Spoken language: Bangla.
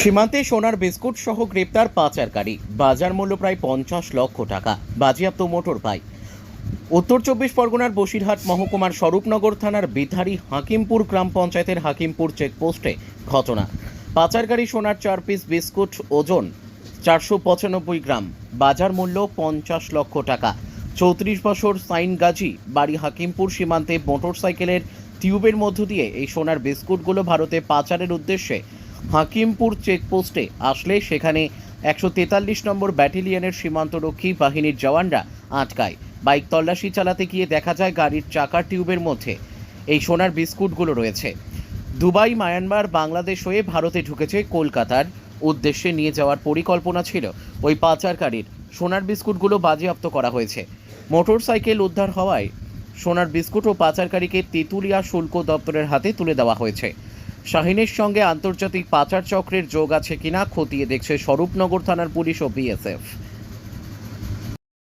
সীমান্তে সোনার বিস্কুট সহ গ্রেপ্তার পাচারকারী, বাজার মূল্য প্রায় 50 লক্ষ টাকা, বাজেয়াপ্ত মোটর বাইক। উত্তর চব্বিশ পরগনার বসিরহাট মহকুমার স্বরূপনগর থানার বিথারি হাকিমপুর গ্রাম পঞ্চায়েতের হাকিমপুর চেকপোস্টে ঘটনা। পাচারকারী সোনার 4 পিস বিস্কুট, ওজন 495 গ্রাম, বাজার মূল্য 50 লক্ষ টাকা। 34 বছর সাইন গাজী, বাড়ি হাকিমপুর। সীমান্তে মোটরসাইকেলের টিউবের মধ্য দিয়ে এই সোনার বিস্কুটগুলো ভারতে পাচারের উদ্দেশ্যে হাকিমপুর চেকপোস্টে আসলে সেখানে 143 নম্বর ব্যাটালিয়নের সীমান্তরক্ষী বাহিনীর জওয়ানরা আটকায়। বাইক তল্লাশি চালাতে গিয়ে দেখা যায় গাড়ির চাকার টিউবের মধ্যে এই সোনার বিস্কুটগুলো রয়েছে। দুবাই, মায়ানমার, বাংলাদেশ হয়ে ভারতে ঢুকেছে কলকাতার উদ্দেশ্যে নিয়ে যাওয়ার পরিকল্পনা ছিল ওই পাচারকারীর। সোনার বিস্কুটগুলো বাজেয়াপ্ত করা হয়েছে। মোটরসাইকেল উদ্ধার হওয়ায় সোনার বিস্কুট ও পাচারকারীকে তেঁতুলিয়া শুল্ক দপ্তরের হাতে তুলে দেওয়া হয়েছে। শাহিনের সঙ্গে আন্তর্জাতিক পাচার চক্রের যোগ আছে কিনা খতিয়ে দেখছে স্বরূপনগর থানার পুলিশ ও বিএসএফ।